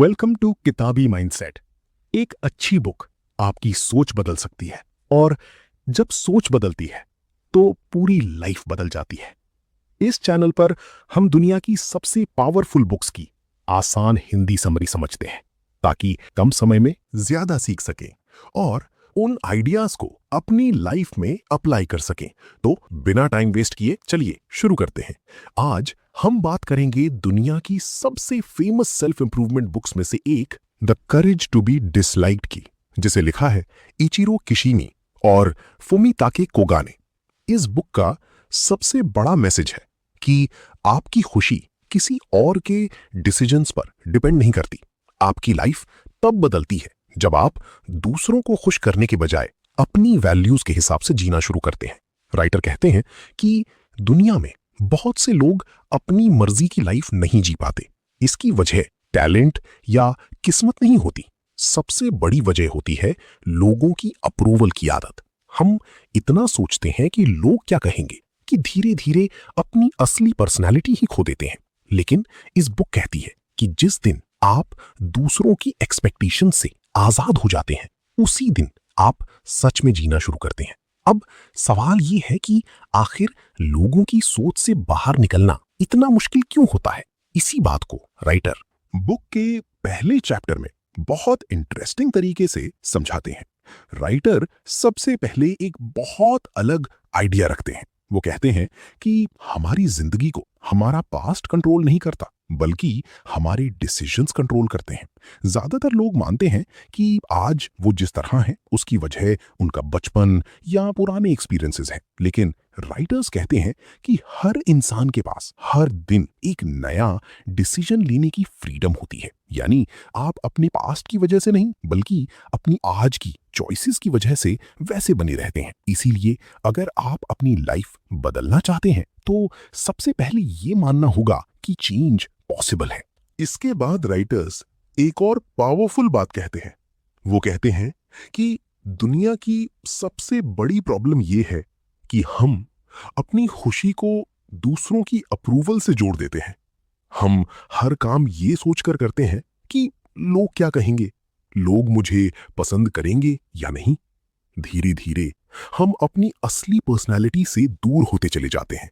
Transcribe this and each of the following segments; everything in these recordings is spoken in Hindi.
वेलकम टू किताबी माइंडसेट। एक अच्छी बुक आपकी सोच बदल सकती है, और जब सोच बदलती है तो पूरी लाइफ बदल जाती है। इस चैनल पर हम दुनिया की सबसे पावरफुल बुक्स की आसान हिंदी समरी समझते हैं, ताकि कम समय में ज्यादा सीख सकें और उन आइडियाज को अपनी लाइफ में अप्लाई कर सकें। तो बिना टाइम वेस्ट किए चलिए शुरू करते हैं। आज हम बात करेंगे दुनिया की सबसे फेमस सेल्फ इंप्रूवमेंट बुक्स में से एक, the courage to be disliked की, जिसे लिखा है इचिरो किशिमी और फुमिताके कोगा ने। इस बुक का सबसे बड़ा मैसेज है कि आपकी खुशी किसी और के डिसीजंस पर डिपेंड नहीं करती। आपकी लाइफ तब बदलती है जब आप दूसरों को खुश करने के बजाय अपनी वैल्यूज के हिसाब से जीना शुरू करते हैं। राइटर कहते हैं कि दुनिया में बहुत से लोग अपनी मर्जी की लाइफ नहीं जी पाते। इसकी वजह टैलेंट या किस्मत नहीं होती। सबसे बड़ी वजह होती है लोगों की अप्रूवल की आदत। हम इतना सोचते हैं कि लोग क्या कहेंगे कि धीरे धीरे अपनी असली पर्सनालिटी ही खो देते हैं। लेकिन इस बुक कहती है कि जिस दिन आप दूसरों की एक्सपेक्टेशन से आजाद हो जाते हैं, उसी दिन आप सच में जीना शुरू करते हैं। अब सवाल ये है कि आखिर लोगों की सोच से बाहर निकलना इतना मुश्किल क्यों होता है? इसी बात को राइटर बुक के पहले चैप्टर में बहुत इंटरेस्टिंग तरीके से समझाते हैं। राइटर सबसे पहले एक बहुत अलग आइडिया रखते हैं। वो कहते हैं कि हमारी जिंदगी को हमारा पास्ट कंट्रोल नहीं करता, बल्कि हमारे डिसीजंस कंट्रोल करते हैं। ज्यादातर लोग मानते हैं कि आज वो जिस तरह हैं उसकी वजह उनका बचपन या पुराने एक्सपीरियंसेस हैं। लेकिन राइटर्स कहते हैं कि हर इंसान के पास हर दिन एक नया डिसीजन लेने की फ्रीडम होती है। यानी आप अपने पास्ट की वजह से नहीं, बल्कि अपनी आज की चॉइसेस की वजह से वैसे बने रहते हैं। इसीलिए अगर आप अपनी लाइफ बदलना चाहते हैं तो सबसे पहले ये मानना होगा कि चेंज पॉसिबल है। इसके बाद राइटर्स एक और पावरफुल बात कहते हैं। वो कहते हैं कि दुनिया की सबसे बड़ी प्रॉब्लम ये है कि हम अपनी खुशी को दूसरों की अप्रूवल से जोड़ देते हैं। हम हर काम ये सोचकर करते हैं कि लोग क्या कहेंगे, लोग मुझे पसंद करेंगे या नहीं। धीरे धीरे हम अपनी असली पर्सनालिटी से दूर होते चले जाते हैं।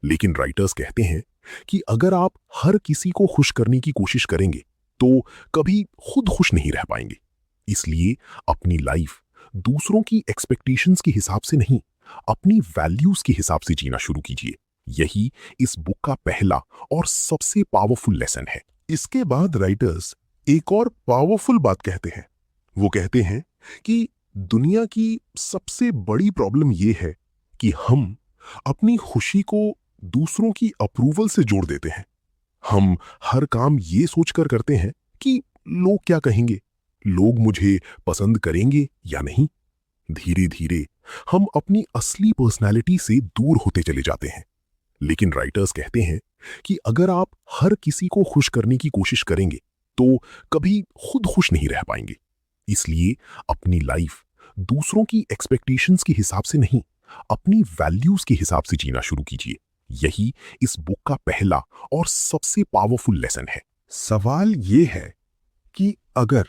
लेकिन राइटर्स कहते हैं कि अगर आप हर किसी को खुश करने की कोशिश करेंगे तो कभी खुद खुश नहीं रह पाएंगे। इसलिए अपनी लाइफ दूसरों की एक्सपेक्टेशंस के हिसाब से नहीं, अपनी वैल्यूज के हिसाब से जीना शुरू कीजिए। यही इस बुक का पहला और सबसे पावरफुल लेसन है। इसके बाद राइटर्स एक और पावरफुल बात कहते हैं। वो कहते हैं कि दुनिया की सबसे बड़ी प्रॉब्लम ये है कि हम अपनी खुशी को दूसरों की अप्रूवल से जोड़ देते हैं। हम हर काम ये सोचकर करते हैं कि लोग क्या कहेंगे, लोग मुझे पसंद करेंगे या नहीं। धीरे धीरे हम अपनी असली पर्सनालिटी से दूर होते चले जाते हैं। लेकिन राइटर्स कहते हैं कि अगर आप हर किसी को खुश करने की कोशिश करेंगे तो कभी खुद खुश नहीं रह पाएंगे। इसलिए अपनी लाइफ दूसरों की एक्सपेक्टेशंस के हिसाब से नहीं, अपनी वैल्यूज के हिसाब से जीना शुरू कीजिए। यही इस बुक का पहला और सबसे पावरफुल लेसन है। सवाल यह है कि अगर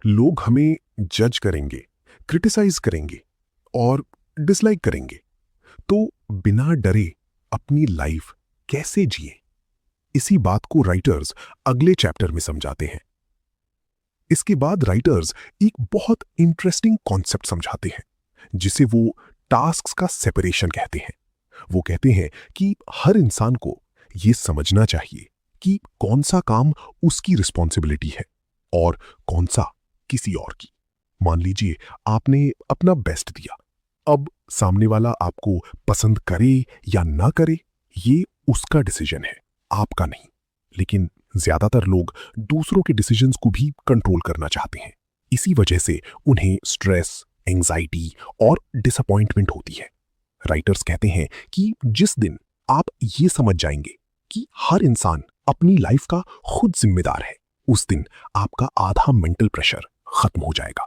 लोग हमें जज करेंगे, क्रिटिसाइज करेंगे और डिसलाइक करेंगे, तो बिना डरे अपनी लाइफ कैसे जिए? इसी बात को राइटर्स अगले चैप्टर में समझाते हैं। इसके बाद राइटर्स एक बहुत इंटरेस्टिंग कॉन्सेप्ट समझाते हैं, जिसे वो टास्क्स का सेपरेशन कहते हैं। वो कहते हैं कि हर इंसान को ये समझना चाहिए कि कौन सा काम उसकी रिस्पॉन्सिबिलिटी है और कौन सा किसी और की। मान लीजिए आपने अपना बेस्ट दिया, अब सामने वाला आपको पसंद करे या ना करे, ये उसका डिसीजन है, आपका नहीं। लेकिन ज्यादातर लोग दूसरों के डिसीजंस को भी कंट्रोल करना चाहते हैं। इसी वजह से उन्हें स्ट्रेस, एंजाइटी और डिसअपॉइंटमेंट होती है। राइटर्स कहते हैं कि जिस दिन आप ये समझ जाएंगे कि हर इंसान अपनी लाइफ का खुद जिम्मेदार है, उस दिन आपका आधा मेंटल प्रेशर खत्म हो जाएगा।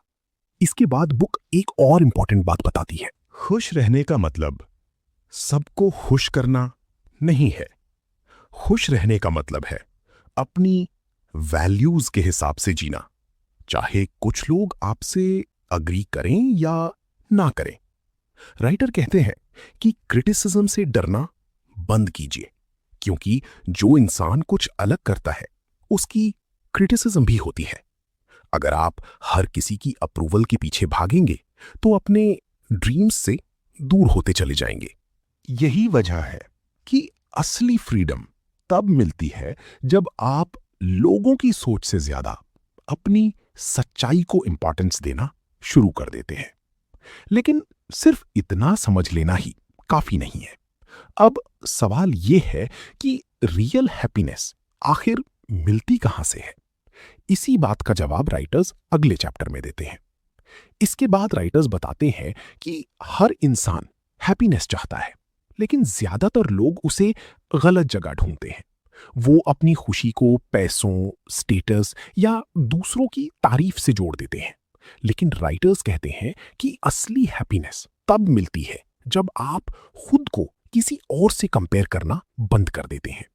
इसके बाद बुक एक और इंपॉर्टेंट बात बताती है। खुश रहने का मतलब सबको खुश करना नहीं है। खुश रहने का मतलब है अपनी वैल्यूज के हिसाब से जीना, चाहे कुछ लोग आपसे अग्री करें या ना करें। राइटर कहते हैं कि क्रिटिसिज्म से डरना बंद कीजिए, क्योंकि जो इंसान कुछ अलग करता है उसकी क्रिटिसिज्म भी होती है। अगर आप हर किसी की अप्रूवल के पीछे भागेंगे तो अपने ड्रीम्स से दूर होते चले जाएंगे। यही वजह है कि असली फ्रीडम तब मिलती है जब आप लोगों की सोच से ज्यादा अपनी सच्चाई को इंपॉर्टेंस देना शुरू कर देते हैं। लेकिन सिर्फ इतना समझ लेना ही काफी नहीं है। अब सवाल यह है कि रियल हैप्पीनेस आखिर मिलती कहां से है। इसी बात का जवाब राइटर्स अगले चैप्टर में देते हैं। इसके बाद राइटर्स बताते हैं कि हर इंसान हैप्पीनेस चाहता है, लेकिन ज्यादातर लोग उसे गलत जगह ढूंढते हैं। वो अपनी खुशी को पैसों, स्टेटस या दूसरों की तारीफ से जोड़ देते हैं। लेकिन राइटर्स कहते हैं कि असली हैप्पीनेस तब मिलती है जब आप खुद को किसी और से कंपेयर करना बंद कर देते हैं।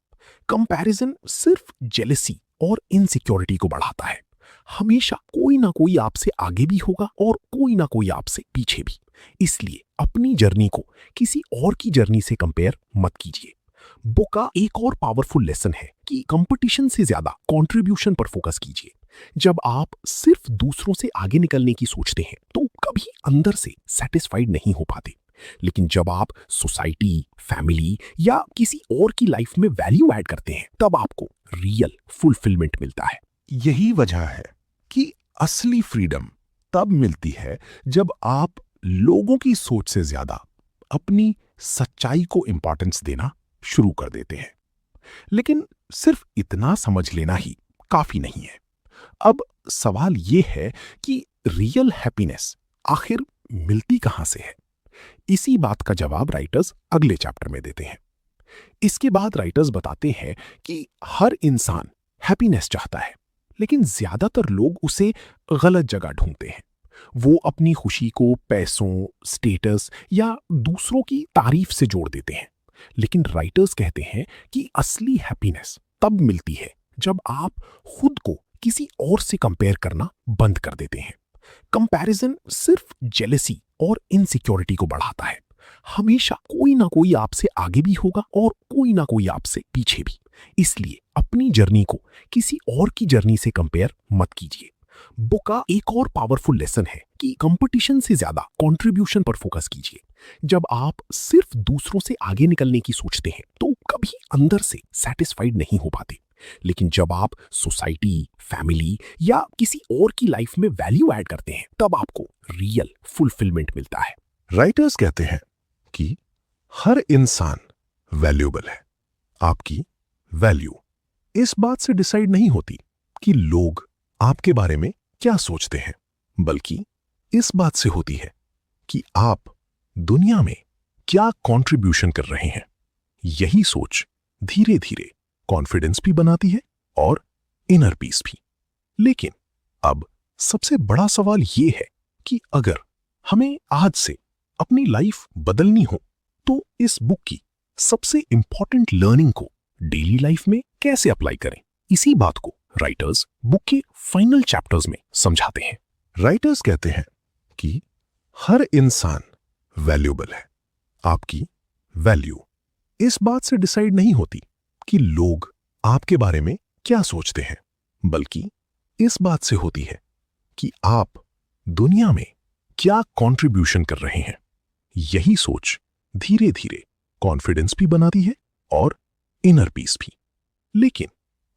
कंपैरिजन सिर्फ जेलसी और इनसिक्योरिटी को बढ़ाता है। हमेशा कोई ना कोई आपसे आगे भी होगा और कोई ना कोई आपसे पीछे भी। इसलिए अपनी जर्नी को किसी और की जर्नी से कंपेयर मत कीजिए। बुक का एक और पावरफुल लेसन है कि कंपटीशन से ज्यादा कंट्रीब्यूशन पर फोकस कीजिए। जब आप सिर्फ दूसरों से आगे निकलने की सोचते हैं तो कभी अंदर से सेटिस्फाइड नहीं हो पाते। लेकिन जब आप सोसाइटी, फैमिली या किसी और की लाइफ में वैल्यू ऐड करते हैं तब आपको रियल फुलफिलमेंट मिलता है। यही वजह है कि असली फ्रीडम तब मिलती है जब आप लोगों की सोच से ज्यादा अपनी सच्चाई को इंपॉर्टेंस देना शुरू कर देते हैं। लेकिन सिर्फ इतना समझ लेना ही काफी नहीं है। अब सवाल यह है कि रियल हैप्पीनेस आखिर मिलती कहां से है। इसी बात का जवाब राइटर्स अगले चैप्टर में देते हैं। इसके बाद राइटर्स बताते हैं कि हर इंसान हैप्पीनेस चाहता है, लेकिन ज्यादातर लोग उसे गलत जगह ढूंढते हैं। वो अपनी खुशी को पैसों, स्टेटस या दूसरों की तारीफ से जोड़ देते हैं। लेकिन राइटर्स कहते हैं कि असली हैप्पीनेस तब मिलती है जब आप खुद को किसी और से कंपेयर करना बंद कर देते हैं। कंपैरिजन सिर्फ जेलसी और इनसिक्योरिटी को बढ़ाता है। हमेशा कोई ना कोई आपसे आगे भी होगा और कोई ना कोई आपसे पीछे भी। इसलिए अपनी जर्नी को किसी और की जर्नी से कंपेयर मत कीजिए। बुक का एक और पावरफुल लेसन है कि कंपटीशन से ज्यादा कंट्रीब्यूशन पर फोकस कीजिए। जब आप सिर्फ दूसरों से आगे निकलने की सोचते हैं तो कभी अंदर से सेटिस्फाइड नहीं हो पाते। लेकिन जब आप सोसाइटी, फैमिली या किसी और की लाइफ में वैल्यू ऐड करते हैं तब आपको रियल फुलफिलमेंट मिलता है। राइटर्स कहते हैं कि हर इंसान वैल्यूएबल है। आपकी वैल्यू इस बात से डिसाइड नहीं होती कि लोग आपके बारे में क्या सोचते हैं, बल्कि इस बात से होती है कि आप दुनिया में क्या कंट्रीब्यूशन कर रहे हैं। यही सोच धीरे धीरे कॉन्फिडेंस भी बनाती है और इनर पीस भी। लेकिन अब सबसे बड़ा सवाल यह है कि अगर हमें आज से अपनी लाइफ बदलनी हो तो इस बुक की सबसे इंपॉर्टेंट लर्निंग को डेली लाइफ में कैसे अप्लाई करें। इसी बात को राइटर्स बुक के फाइनल चैप्टर्स में समझाते हैं। राइटर्स कहते हैं कि हर इंसान वैल्यूएबल है। आपकी वैल्यू इस बात से डिसाइड नहीं होती कि लोग आपके बारे में क्या सोचते हैं, बल्कि इस बात से होती है कि आप दुनिया में क्या कंट्रीब्यूशन कर रहे हैं। यही सोच धीरे धीरे कॉन्फिडेंस भी बनाती है और इनर पीस भी। लेकिन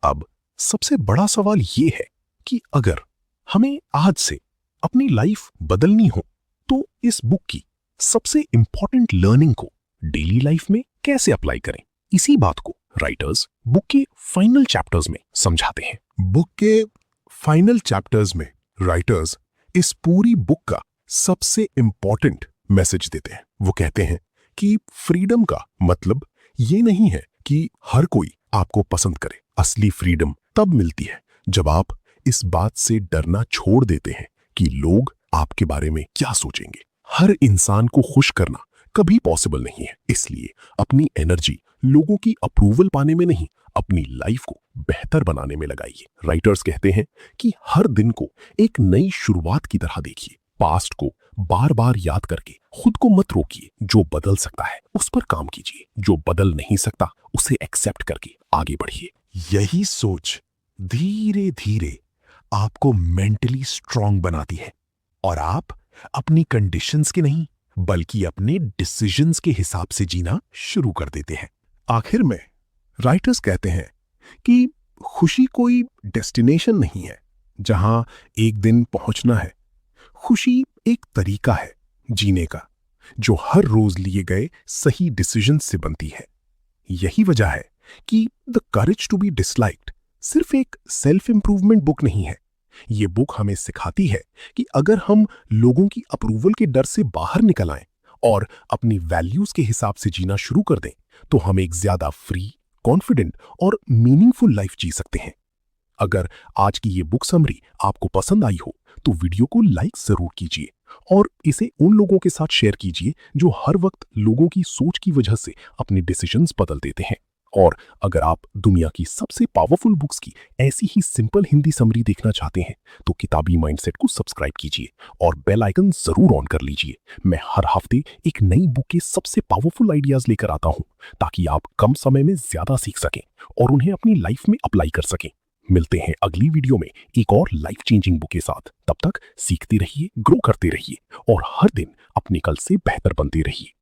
अब सबसे बड़ा सवाल यह है कि अगर हमें आज से अपनी लाइफ बदलनी हो तो इस बुक की सबसे इंपॉर्टेंट लर्निंग को डेली लाइफ में कैसे अप्लाई करें। इसी बात को राइटर्स बुक के फाइनल चैप्टर्स में समझाते हैं। बुक के फाइनल चैप्टर्स में राइटर्स इस पूरी बुक का सबसे इंपॉर्टेंट मैसेज देते हैं। वो कहते हैं कि फ्रीडम का मतलब ये नहीं है कि हर कोई आपको पसंद करे। असली फ्रीडम तब मिलती है जब आप इस बात से डरना छोड़ देते हैं कि लोग आपके बारे में क्या सोचेंगे। हर इंसान को खुश करना कभी पॉसिबल नहीं है, इसलिए अपनी एनर्जी लोगों की अप्रूवल पाने में नहीं, अपनी लाइफ को बेहतर बनाने में लगाइए। राइटर्स कहते हैं कि हर दिन को एक नई शुरुआत की तरह देखिए। पास्ट को बार बार याद करके खुद को मत रोकिए। जो बदल सकता है उस पर काम कीजिए, जो बदल नहीं सकता उसे एक्सेप्ट करके आगे बढ़िए। यही सोच धीरे धीरे आपको मेंटली स्ट्रांग बनाती है और आप अपनी कंडीशंस के नहीं बल्कि अपने डिसीजंस के हिसाब से जीना शुरू कर देते हैं। आखिर में राइटर्स कहते हैं कि खुशी कोई डेस्टिनेशन नहीं है जहां एक दिन पहुंचना है। खुशी एक तरीका है जीने का जो हर रोज लिए गए सही डिसीजंस से बनती है। यही वजह है कि the courage to be disliked सिर्फ एक सेल्फ इंप्रूवमेंट बुक नहीं है। ये बुक हमें सिखाती है कि अगर हम लोगों की अप्रूवल के डर से बाहर निकल आएं और अपनी वैल्यूज के हिसाब से जीना शुरू कर दें तो हम एक ज्यादा फ्री, कॉन्फिडेंट और मीनिंगफुल लाइफ जी सकते हैं। अगर आज की ये बुक समरी आपको पसंद आई हो तो वीडियो को लाइक जरूर कीजिए और इसे उन लोगों के साथ शेयर कीजिए जो हर वक्त लोगों की सोच की वजह से अपने डिसीजंस बदल देते हैं। और अगर आप दुनिया की सबसे पावरफुल बुक्स की ऐसी ही सिंपल हिंदी समरी देखना चाहते हैं तो किताबी माइंडसेट को सब्सक्राइब कीजिए और बेल आइकन जरूर ऑन कर लीजिए। मैं हर हफ्ते एक नई बुक के सबसे पावरफुल आइडियाज लेकर आता हूं ताकि आप कम समय में ज्यादा सीख सकें और उन्हें अपनी लाइफ में अप्लाई कर सकें। मिलते हैं अगली वीडियो में एक और लाइफ चेंजिंग बुक के साथ। तब तक सीखते रहिए, ग्रो करते रहिए और हर दिन अपने कल से बेहतर बनते रहिए।